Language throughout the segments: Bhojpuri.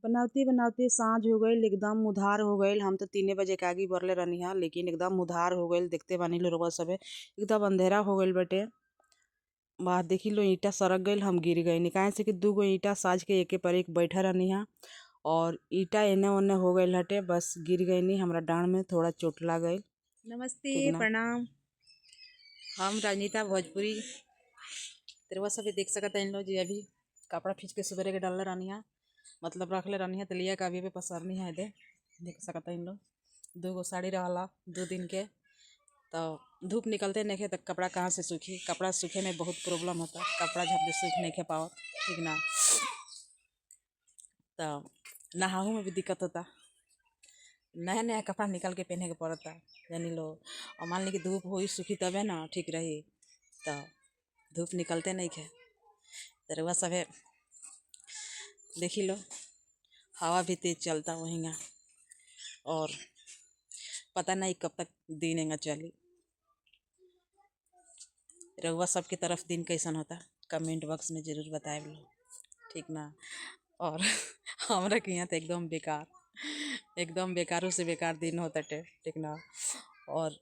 बनावती बनावती साँझ हो गईल, एकदम उधार हो गईल। हम तो 3 बजे के आगी बरले रहनी हा, लेकिन एकदम उधार हो गईल। देखते बानी लो रउआ सभे, एकदम अंधेरा हो गईल बाटे। बा देखी लो ईंटा सरक गईल, हम गिर गईनी। काहे से कि 2 गो ईंटा साज के एके पर एक बैठा रहनी हा और ईंटा एने ओने हो गईल हटे, बस गिर गईनी। हमरा डाँड़ में थोड़ा चोट लाग गईल। नमस्ते, ठीक ना। प्रणाम। हम राजनीता भोजपुरी। तेरवा सभी देख सकत है इन लोग जी। अभी कपड़ा खींच के सुबेरे के डालले रहनी है, मतलब रख ले रहनी है तलिया का अभी पे पसरनी है। दे देख सकत है इन लोग। 2 गो साड़ी रहला 2 दिन के, तो धूप निकलते नहीं तो कपड़ा कहाँ से सूखी। कपड़ा सूखे में बहुत प्रॉब्लम होता, कपड़ा झट सूख नहीं पावत। ठीक ना। तो नहाहू में भी दिक्कत होता, नया नया कपड़ा निकाल के पहने के पड़ता, जानी लो। और मान ली कि धूप हुई सूखी तबे ना ठीक रही, तो धूप निकलते नहीं खे। तरवा सभे देखी लो, हवा भी तेज चलता वहींगा, और पता नहीं कब तक दिन एंगा चली। रउआ सबके तरफ दिन कैसन होता कमेंट बॉक्स में ज़रूर बताए लो। ठीक ना। और हमरा के यहाँ तो एकदम बेकार, एकदम बेकारों से बेकार दिन होता टे। ठीक ना। और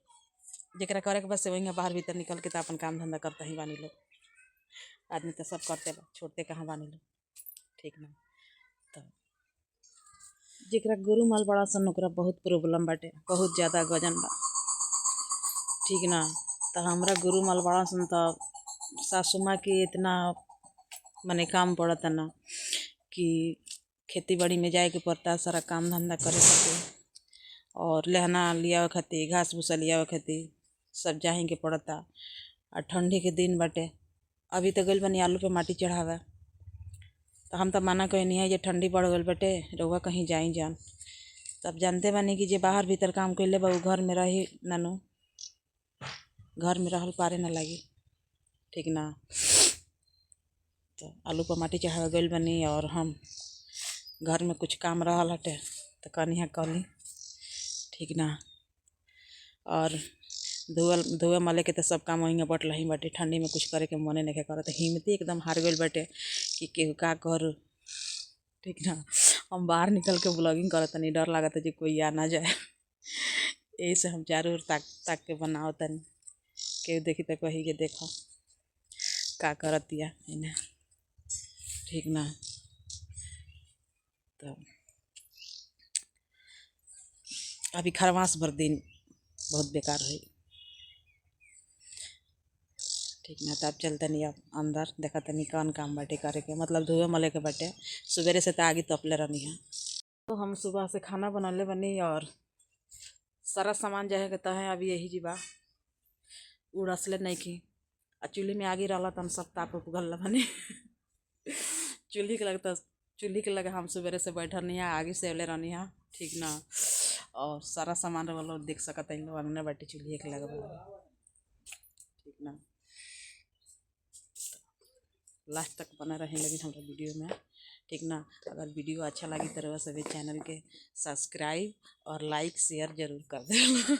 जरा करे के बस वही बाहर भीतर निकल के तो अपन काम धंधा करता ही बानी लोग। आदमी तो सब करते बा, छोड़ते कहाँ बानी लोग। ठीक ना। तो जरा गुरु माल बड़ा सन ओकरा बहुत प्रॉब्लम बाटे, बहुत ज़्यादा वजन बा। ठीक ना। तो हमरा गुरु माल बड़ा सन, तो सासू माँ के इतना मने काम पड़ता ना कि खेती बाड़ी में जाए के पड़ता, सारा काम धंधा करे खातिर, और लहना लिया खातिर, घास भूसा लिया खातिर सब जाही के पड़ता। और ठंडी के दिन बाटे, अभी तो गइल बनी आलू पे माटी चढ़ावे, तो हम तो माना कहीं नहीं है ये ठंडी बढ़ गई बाटे, रउआ कहीं जाई जान। तब जानते बानी कि जे बाहर भीतर काम कैले बा घर में रही नानू, घर में रहल पारे ना लगी। ठीक ना। तो आलू पर माटी चढ़ावे गइल बनी, और हम घर में कुछ काम रहल हटे तो कनिया कली। ठीक ना। और धोए मले के तो सब काम वहीं बटल ही बाटे, ठंडी में कुछ करे के मने नहीं करत, हिम्मती एकदम हार गइल बाटे कि केहू का करू। ठीक ना। हम बाहर निकल के ब्लॉगिंग करत तनी, डर लागत जी कोई आ ना जाए। यही से हम चारों ओर ताक ताक के बनाओ तनी, केहू देखी तो कही के देखो का करतिया इन्हें। ठीक ना। तो अभी खरमास भर दिन बहुत बेकार हुई। ठीक ना। तब चलते नहीं अब अंदर देखा तनी कौन काम बाटे करे के, मतलब धोए मले के बाटे। सुबेरे से तो आगे तपले रहनी है। तो हम सुबह से खाना बनले बनी, और सारा सामान जो है कहता है अभी यही जीवा उड़सले नहीं की। चूल्ही में आगे रहला तो हम सब ताप उप गल बनी। चूल्ही के लगे तो चूल्ही के लगे हम सुबेरे से बैठल नहीं है, आगे से अले रहनी है। ठीक ना। और सारा सामान वाला देख सकते हैं लोग, अंगने बाटी चूल्ही के लगे। ठीक ना। लास्ट तक बना रहे लेकिन हमारा वीडियो में। ठीक ना। अगर वीडियो अच्छा लगी तो सभी चैनल के सब्सक्राइब और लाइक शेयर जरूर कर देना।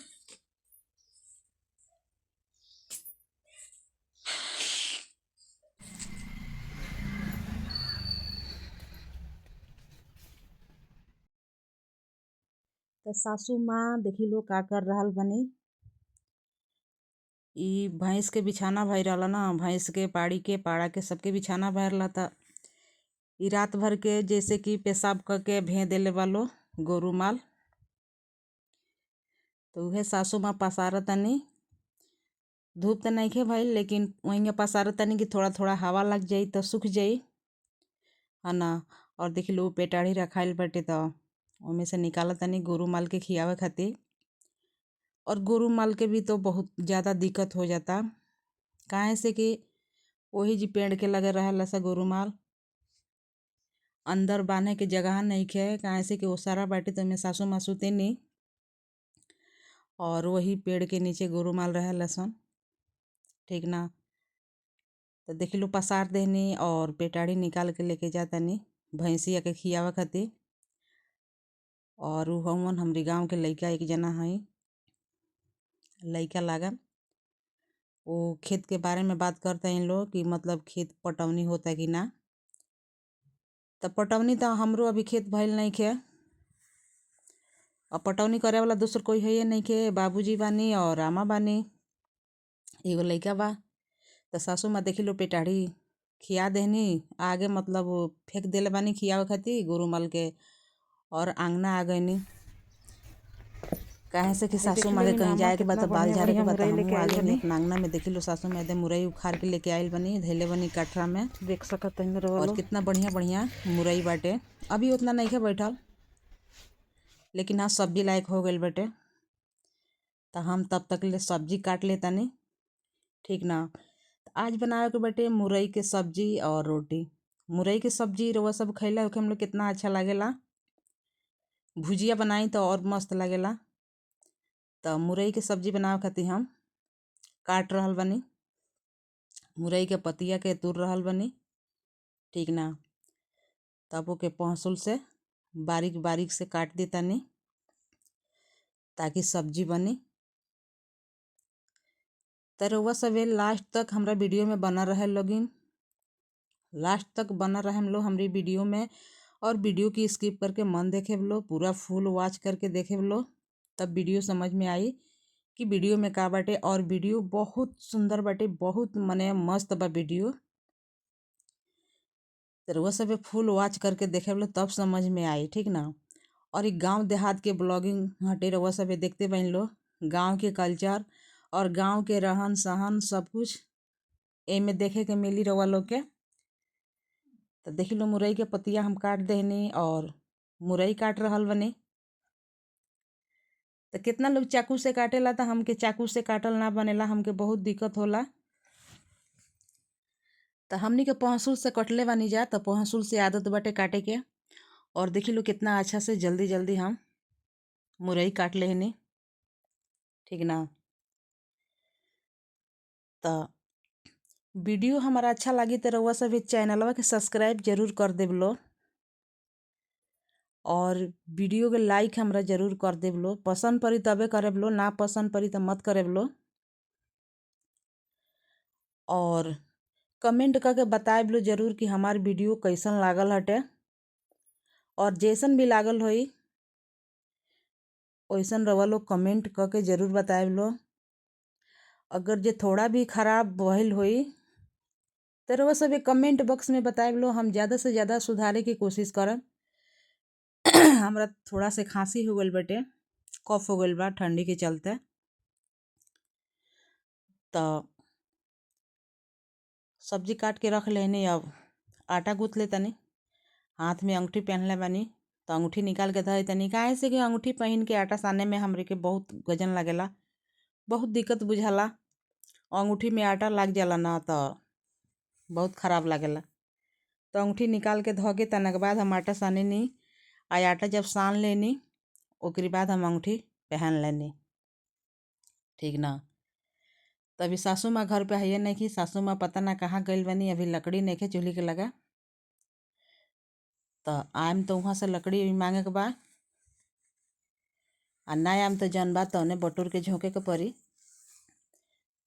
तो सासू माँ देखी लो का कर रहल बनी। ई भैंस के बिछाना भई रहला ना, भैंस के पाड़ी के पाड़ा के सबके बिछाना भर रहा था। ई रात भर के जैसे कि पेशाब करके भे देले वालो गोरू माल, तो वह सासू माँ पसार तनी। धूप तो नहीं खे भाई, लेकिन वहीं पसार तनी कि थोड़ा थोड़ा हवा लग जाई तो सूख जाई, है ना। और देख लो पेटाड़ी रखाइल बटे, तो उनमें से निकाल तनी गोरू माल के खियावे खातिर। और गोरू माल के भी तो बहुत ज़्यादा दिक्कत हो जाता, काहे से कि वही जी पेड़ के लगे रहेला सा गोरू माल, अंदर बांधे के जगह नहीं खे, काहे से कि वो सारा बाटी तो में सासू माँ सुते नहीं, और वही पेड़ के नीचे गोरू माल रहेला सन। ठीक ना। तो देख लो पसार देनी और पेटाड़ी निकाल के लेके जातनी भैंसिया के खियावे खातिर। और उ हमन हमरी गाँव के लइका एक जना हई, लइका लागन, वो खेत के बारे में बात करते हैं लोग कि मतलब खेत पटौनी होता कि ना। तो पटौनी तो हमरो अभी खेत भइल नहीं खे। अब पटौनी करे वाला दूसर कोई है नहीं खे। बाबूजी बानी और आमा बानी, एगो लइका बा। तो सासू माँ देखी लो पेटाड़ी खिया देहनी, आगे मतलब फेंक देले बानी खियावे खातिर गुरु मल के, और आंगना आ गईनी। काहे से कि सासू माँ के कहीं जाए के बाद तो बाल झारे के बाद हमहू आ गईनी अपना आंगना में। देखी लो सासू माँ एकदम मुरई उखाड़ के लेके आइल बनी, धैले बनी कटरा में, देख सकत है और कितना बढ़िया बढ़िया मुरई बाटे। अभी उतना नहीं है बैठल, लेकिन हाँ सब्जी लायक हो गई बाटे। तो हम तब तक ले सब्जी काट लेतानी, ठीक ना। आज बनावे के बाटे मुरई के सब्जी और रोटी। मुरई के सब्जी रउआ सब खैला होके हम लोग कितना अच्छा लागेला, भुजिया बनाई तो और मस्त लागेला। तो मुरई के सब्जी बनावे खातिर हम काट रहल बनी, मुरई के पतिया के तूर रहल बनी, ठीक ना। तब ओके पहसुल से बारीक बारीक से काट देतानी ताकि सब्जी बनी। तो रउआ सभे लास्ट तक हमरा वीडियो में बना रहे लोगिन, लास्ट तक बना रहे हम लोग हमारी वीडियो में। और वीडियो की स्किप करके मन देखे लो, पूरा फुल वॉच करके देखे लो, तब वीडियो समझ में आई कि वीडियो में का बाटे। और वीडियो बहुत सुंदर बाटे, बहुत मने मस्त बा वीडियो। तो रउआ सभे फुल वॉच करके देखे लो तब समझ में आई, ठीक ना। और एक गांव देहात के ब्लॉगिंग हटे, रउआ सभे देखते बन लो गांव के कल्चर और गांव के रहन सहन सब कुछ एमे देखे के मिली रउआ लोग के। तो देखी लो मुरई के पतिया हम काट देनी और मुरई काट रहल बनी। तो कितना लोग चाकू से काटेला, तो हमके चाकू से काटल ना बनेला, हमके बहुत दिक्कत होला। तो हमनी के पहसुल से कटले बानी जा, तो पहसुल से आदत बाटे काटे के। और देखी लो कितना अच्छा से जल्दी जल्दी हम मुरई काट लेनी, ठीक ना। तो वीडियो हमारा अच्छा लगी तो रउआ सभी चैनलवा के सब्सक्राइब जरूर कर देव लो, और वीडियो के लाइक हमरा जरूर कर देव लो। पसंद पड़ी तबे करेब लो, ना पसंद पड़ी तो मत करेब लो। और कमेंट करके बताएब लो जरूर कि हमार वीडियो कैसन लागल हटे। और जैसन भी लागल होई वैसन रउआ लोग कमेंट करके जरूर बताएब लो। अगर जे थोड़ा भी खराब भइल होई तो रउआ सभी कमेंट बॉक्स में बताएब लो, हम ज़्यादा से ज़्यादा सुधारे की कोशिश करब। हमरा थोड़ा से खांसी हो गल बटे, कफ हो गल बा ठंडी के चलते। तो सब्जी काट के रख लेनी, अब आटा गूँथ ले तनी। हाथ में अंगूठी पहनले बानी, तो अंगूठी निकाल के धरे तनी। काहे से कि अंगूठी पहन के आटा साने में हमरे के बहुत गजन लगेला, बहुत दिक्कत बुझाला। अंगूठी में आटा लग जाला ना तो बहुत खराब लगेला। तो अंगूठी निकाल के धो के तनक बाद हम आटा साने नी। आटा जब सान लेनी ओकरी बाद हम अंगूठी पहन लेनी, ठीक ना। तभी सासू माँ घर पे है नहीं कि सासू माँ पता ना कहाँ गइल बनी, अभी लकड़ी नहीं खे चूल्ही के लगा। तो आयम तो वहाँ से लकड़ी मांगे के बा, आ ना आयम तो जन बा तो उन्हें बटोर के झोंके के पड़ी।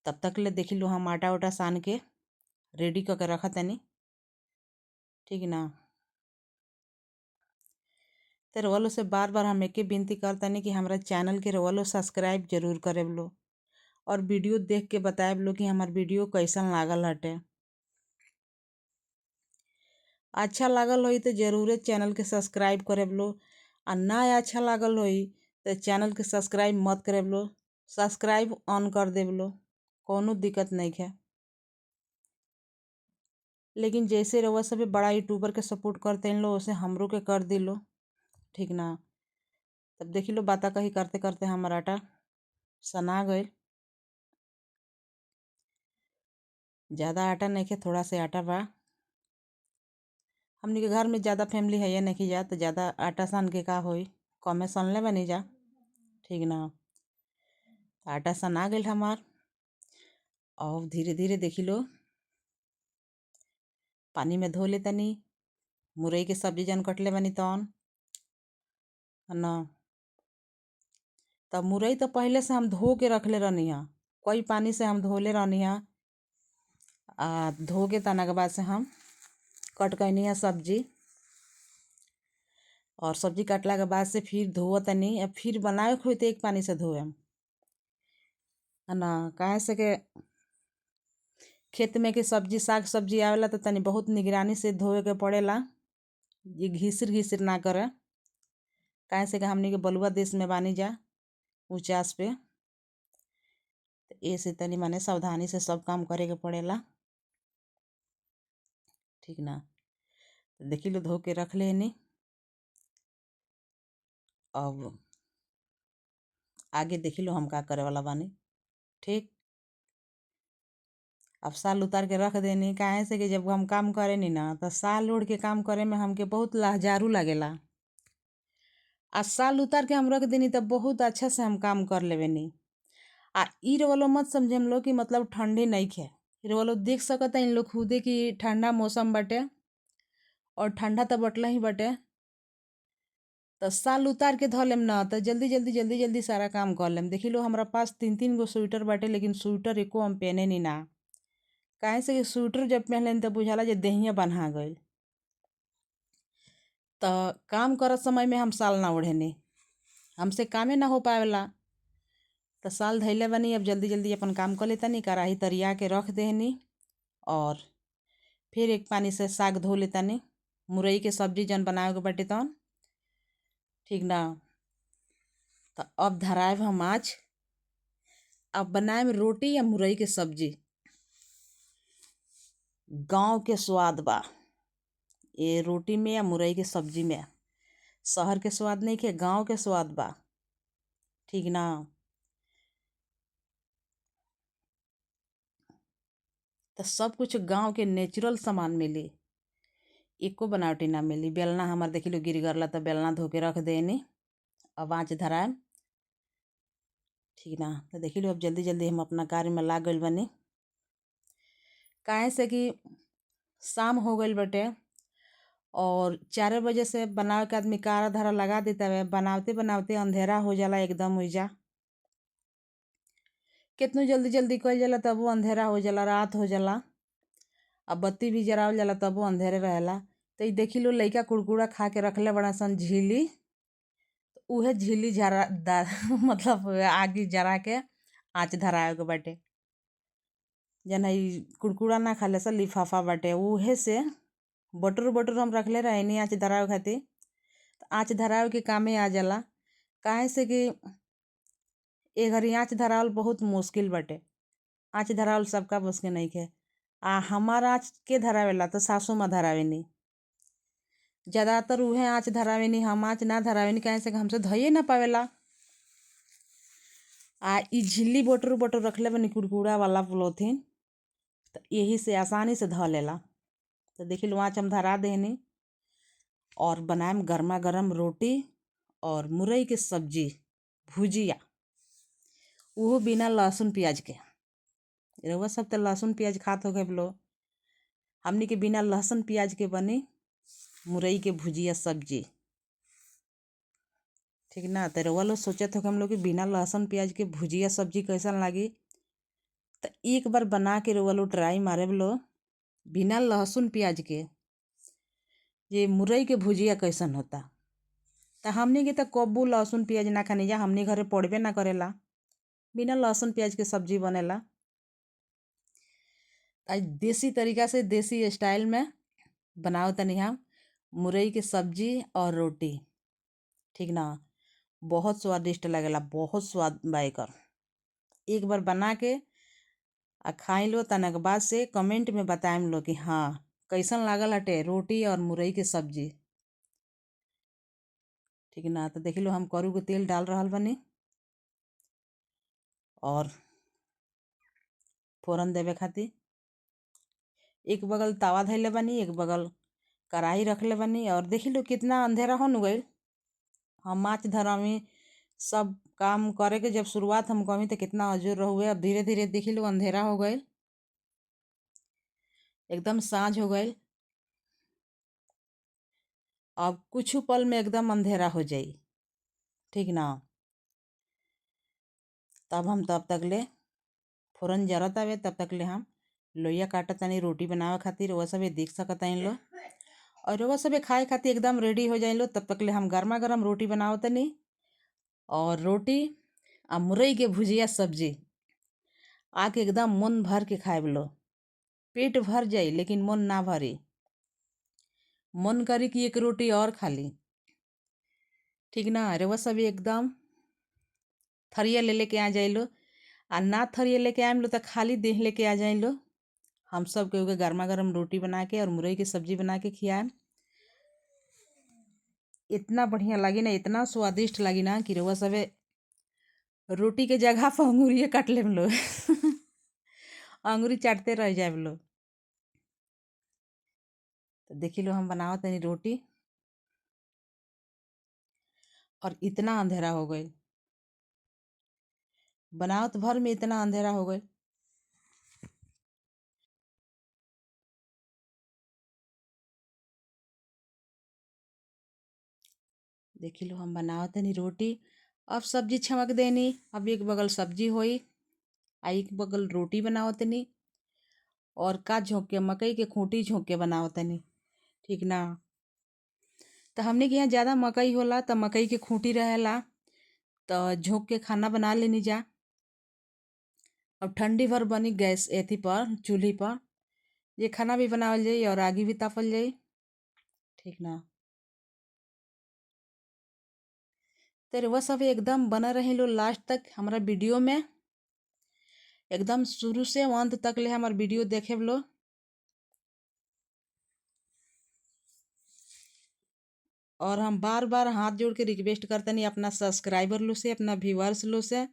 तब तक ले देखी लो हम आटा उटा सान के रेडी करके रखा तनी, ठीक ना। तो रउआ लोग से बार बार हम एके विनती करतनी कि हमारा चैनल के रउआ लोग सब्सक्राइब जरूर करेब लो, और वीडियो देख के बताएब लो कि हमार वीडियो कैसन लागल हटे। अच्छा लागल होई तो जरूर चैनल के सब्सक्राइब करेब लो, और ना अच्छा लागल होई तो चैनल के सब्सक्राइब मत करेब लो, सब्सक्राइब ऑन कर देब लो, कोनो दिक्कत नहीं है। लेकिन जैसे रउआ सभी बड़ा यूट्यूबर के सपोर्ट करते हैं लो, वैसे हमरो के कर दी लो, ठीक ना। तब देखी लो बाता कही करते करते हमारा आटा सना गए। ज़्यादा आटा नहीं खे, थोड़ा से आटा बा। हमनी के घर में ज़्यादा फैमिली है या नहीं जा, तो ज़्यादा आटा सान के का होई, कमे सान ले बनी जा, ठीक ना। आटा सना गई हमार। और धीरे धीरे देखी लो पानी में धो ले तनी। मुरई के सब्जी जन कटले बनी तौन ना। तब मुरई तो पहले से हम धो के रख ले रहनी है, कोई पानी से हम धोले रहनी है। धो के तना के बाद से हम कट कैनी है सब्जी। और सब्जी काटला के बाद से फिर धोव तनी। अब फिर बनावे के होई त एक पानी से धोएम है ना। काहे से के खेत में के सब्जी साग सब्जी आवेला तो तनी बहुत निगरानी से धोए के पड़ेला। ये घिसिर घिसिर ना करे। काहे से कि हमनी के बलुआ देश में बानी जा ऊंचास पे, तो ऐसे तनी माने सावधानी से सब काम करे के पड़ेला। ठीक ना। तो देखी लो धो के रख लेनी। अब आगे देखी लो हम का करे वाला बानी। ठीक। अब साल उतार के रख देनी। काहे से कि जब हम काम करे नी ना तो साल ओढ़ के काम करे में हमके बहुत लाजारू लागेला। आ साल उतार के हम रख देनी तब बहुत अच्छा से हम काम कर लेवे नी। आ ई वालो मत समझे हम लोग कि मतलब ठंडी नहीं खे। ई वालो देख सकता इन लोग खुदे कि ठंडा मौसम बटे और ठंडा तो बटला ही बटे। तो साल उतार के धो लेम ना तो जल्दी जल्दी जल्दी जल्दी सारा काम कर लेम। देखी लो हमरा पास 3-3 गो स्वेटर बाटे, लेकिन स्वेटर एको हम पहने नी ना। काहे से कि स्वेटर जब पहनलेन तब बुझाला जे देहिया बन्हा गइल। तो काम करत समय में हम साल ना ओढ़ेनी, हमसे कामे ना हो पावेला। तो साल धैले बनी। अब जल्दी जल्दी अपन काम कर लेतानी। कढ़ाई तरिया के रख देनी और फिर एक पानी से साग धो लेतानी। मुरई के सब्जी जन बनावे के बाटे तन। ठीक ना। तो अब धराएब हम आज। अब बनाएब रोटी या मुरई के सब्जी। गांव के स्वाद बा ये रोटी में या मुरई के सब्जी में। शहर के स्वाद नहीं के, गांव के स्वाद बा। ठीक ना। तो सब कुछ गांव के नेचुरल सामान मिली, एको बनावटी ना मिली। बेलना हमार देखी लो गिर गरला तो बेलना धो के रख देनी। अब आँच धराएम। ठीक ना। तो देखी लो अब जल्दी जल्दी हम अपना कार्य में लाग गइल बनी। काहे से कि शाम हो गइल बटे और 4 बजे से बनावे के आदमी कारा धारा लगा देता है। बनावते बनावते अंधेरा हो जाला एकदम उइजा। कितनो जल्दी जल्दी कइल जाला तब वो अंधेरा हो जाला, रात हो जाला। अब बत्ती भी जरावल जाला तब वो अंधेरे रहेला। तो ई देखी लो लइका कुड़कुड़ा खा के रखले बड़ा सन झीली। उहे झीली जरा मतलब आगी जरा के आँच धरावे के बाटे। जना ई कुड़कुड़ा ना खाले सा लिफाफा बाटे उहे से बटुर बटुर हम रखले रहेनी आँच धरावे खातिर। तो आँच धरावे के कामे आ जाला। काहे से कि ए घरी आँच धरावल बहुत मुश्किल बाटे। आँच धरावल सबका बस के नइखे। आ हमार आँच के धरावेला तो सासू माँ धरावेनी। ज्यादातर उहे आँच धरावेनी, हम आँच ना धरावेनी। काहे से कि हमसे धइये ना पावेला। आ ई झिल्ली बटुर बटुर रखले बनी कुड़कुड़ा वाला पॉलीथिन, तो यही से आसानी से ध लेला। तो देखी लो आँच हम धरा देनी और बनाएम गर्मा गर्म रोटी और मुरई के सब्जी भुजिया, वो बिना लहसुन प्याज के। रउआ सब तो लहसुन प्याज खात हो गए लो, हमनी के बिना लहसुन प्याज के बनी मुरई के भुजिया सब्जी। ठीक ना। तो रउआ लोग सोचत हो कि हम लोग के बिना लहसुन प्याज के भुजिया सब्जी कैसन लागी। तो एक बार बना के रउआ लोग ट्राई मारे लो बिना लहसुन प्याज के ये मुरई के भुजिया कैसन होता। तो हमनी के तो कब्बू लहसुन प्याज ना खानी जा, हमनी घरे पड़बे ना करेला। बिना लहसुन प्याज के सब्जी बनेला। आज देसी तरीका से देसी स्टाइल में बनाओ तनी हम मुरई के सब्जी और रोटी। ठीक ना। बहुत स्वादिष्ट लगेला, बहुत स्वाद बा एकर। एक बार बना के आ खाई लो तना के बाद से कमेंट में बताएम लो कि हाँ कैसन लागल हटे रोटी और मुरई के सब्जी। ठीक ना। तो देख लो हम करू के तेल डाल रहल बनी और फोरन देवे खातिर एक बगल तवा धैले बनी, एक बगल कढ़ाई रखले बनी। और देखी लो कितना अंधेरा हो न गइल। हम आँच धरावी सब काम करे के जब शुरुआत हम कमी तो कितना अजूर रहुए। अब धीरे धीरे देखी लो अंधेरा हो गइल, एकदम साँझ हो गइल। अब कुछ पल में एकदम अंधेरा हो जाई। ठीक ना। तब तक ले फोरन जरत आवे, तब तक ले हम लोइया काटत तनी रोटी बनावे खातिर। वो सब देख सकत लो और रउआ सबे खाए खातिर एकदम रेडी हो जाइलो। तब तक ले हम गर्मा गर्म रोटी बनाओ तनी, और रोटी आ मुरई के भुजिया सब्जी आके एकदम मन भर के खाए लो। पेट भर जाई लेकिन मन ना भरी, मन करी कि एक रोटी और खा ली। ठीक ना, रउआ सब एकदम थरिया ले लेके आ जाइलो, आ ना थरिया लेके आइम लो तो खाली देह लेके आ जाइलो। हम सब के गर्मा गर्म रोटी बना के और मुरई की सब्जी बना के खियाएम। इतना बढ़िया लगी ना, इतना स्वादिष्ट लगी ना कि रउआ सबे रोटी के जगह पर अंगूरिये काट लेम लो अंगूरी चाटते रह जाए लो। तो देखी लो हम बनाओ तनी रोटी, और इतना अंधेरा हो गई, बनावत भर में इतना अंधेरा हो गई। देखी लो हम बनाओ तनी रोटी, अब सब्जी छमक देनी। अब एक बगल सब्जी होई, आ एक बगल रोटी बनाओ तनी, और का झोंक के मकई के खूंटी झोंक के बनाओ तनी। ठीक ना, तो हमने के यहाँ ज़्यादा मकई होला तो मकई के खूंटी रहेला, तो झोंक के खाना बना लेनी जा। अब ठंडी भर बनी गैस एथी पर चूल्ही पर, ये खाना भी बनावल जाई और आगी भी तापल जाई। ठीक ना, तो वह सब एकदम बना रहे लो लास्ट तक हमारा वीडियो में, एकदम शुरू से अंत तक ले हमार वीडियो देखे लो। और हम बार बार हाथ जोड़ के रिक्वेस्ट करते नहीं अपना सब्सक्राइबर लो से, अपना व्यूअर्स लो से,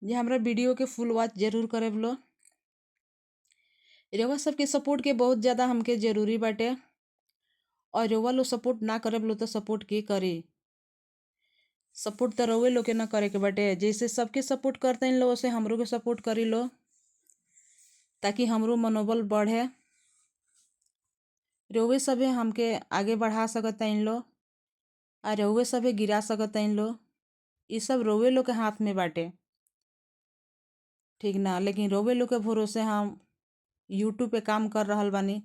ये हमारा वीडियो के फुल वॉच जरूर करे लो। रउआ सबके सपोर्ट के बहुत ज़्यादा हमके जरूरी बाटे, और रउआ लो सपोर्ट ना करे लो तो सपोर्ट के करी। सपोर्ट तो रउए लो के ना करे के बाटे, जैसे सबके सपोर्ट करते हैं लो वैसे हमरो के सपोर्ट करी लो, ताकि हमरो मनोबल बढ़े। रउए सभे हमके आगे बढ़ा सकता इन लो, और रउए सभे गिरा सकता इन लो। ये सब रउए लो के हाथ में बाटे। ठीक ना, लेकिन रउए लो के भरोसे हम यूट्यूब पे काम कर रहल बानी,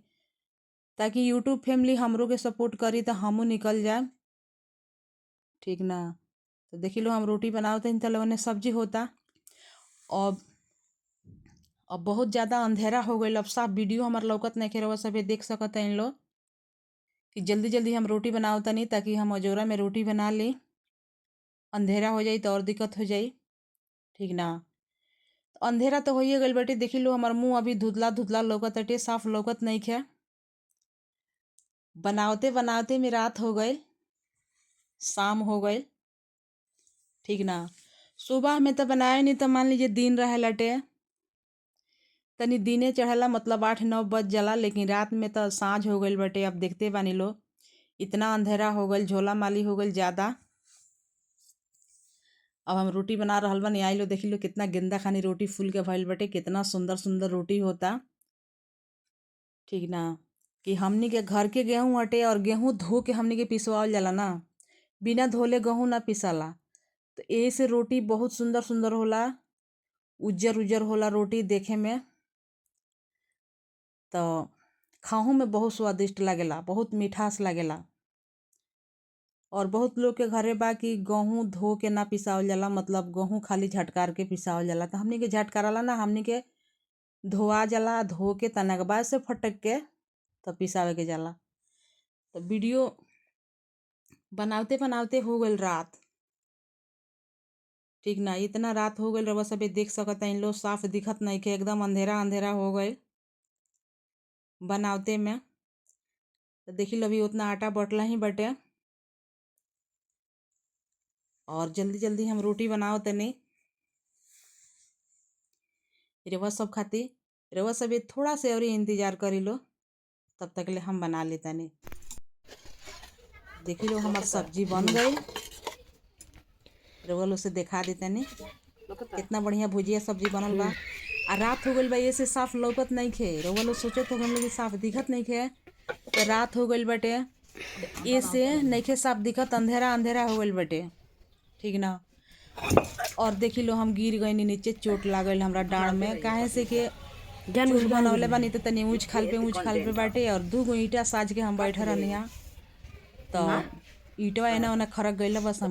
ताकि यूट्यूब फैमिली हमरो के सपोर्ट करी तो हमू निकल जाए। ठीक ना, तो देखी लो हम रोटी बनावते हैं, तले सब्जी होता। अब बहुत ज़्यादा अंधेरा हो गई, अब साफ वीडियो हमार लौकत नहीं खे, रउआ सभे देख सकता इन लो कि जल्दी जल्दी हम रोटी बनावता नहीं, ताकि हम अजोरा में रोटी बना ली। अंधेरा हो जाई तो और दिक्कत हो जाई। ठीक ना, तो अंधेरा तो होइए गइल बाटे। देखी लो हमार मुंह अभी धुधला धुधला लौकत अटे, साफ लौकत नहीं खे। बनावते बनावते में रात हो गई, शाम हो गई। ठीक ना, सुबह में तो बनाए नहीं तो मान लीजिए दिन रहे लटे, तनी दिने चढ़ला मतलब 8-9 बज जाला, लेकिन रात में तो साँझ हो गई बटे। अब देखते बानी लो इतना अंधेरा हो गई, झोला माली हो गई ज़्यादा। अब हम रोटी बना रहल बानी, आई लो देखी लो कितना गेंदा खानी रोटी फूल के भइल बटे, कितना सुंदर सुंदर रोटी होता। ठीक ना, कि हमनी के घर के गेहूँ हटे, और गेहूँ धो के हमनी के पिसवाल जाला ना, बिना धोले गेहूँ ना पिसाला। तो यही से रोटी बहुत सुंदर सुंदर होला, उज्जर उज्जर होला रोटी देखे में, तो खाहू में बहुत स्वादिष्ट लागेला, बहुत मिठास लागेला। और बहुत लोग के घरे बा कि गेहूँ धो के ना पिसावल जाला, मतलब गेहूँ खाली झटकार के पिसावल जाला। तो हमनी के झटकाराला ना, हमनी के धोआ जाला, धो के तनकबा से फटक के तो पिसावे के जाला। तो वीडियो बनावते बनावते हो गई रात। ठीक ना, इतना रात हो गई, रउआ सभे देख सकता इन लो साफ दिखत नहीं के, एकदम अंधेरा अंधेरा हो गए बनावते में। तो देखी लो अभी उतना आटा बटला ही बटे, और जल्दी जल्दी हम रोटी बनाओ तनी रउआ सब खातिर। रउआ सब थोड़ा से और इंतजार करी लो, तब तक ले हम बना लेता नहीं। देखी लो हमार सब्जी बन गई, रउआ लो से दिखा देता नहीं कितना बढ़िया भुजिया सब्जी बनल बा। आ रात हो गई बा, ये से साफ लौकत नहीं खे, रउआ लोग सोचत हो हम लोग साफ दिखत नहीं खे, तो रात हो गई बटे, ये से नहीं खे साफ दिखत, अंधेरा अंधेरा हो गई बटे। ठीक ना, और देखी लो हम गिर गई नीचे, चोट लागल हमरा डाँड़ में, काहे से कि चूल्ह बनौले बानी तो तनी ऊँच खाल पे बाटे और 2 गो ईंटा साज के हम बैठे रहनी तो ईंटवा एना ओना खरक गइल बस हम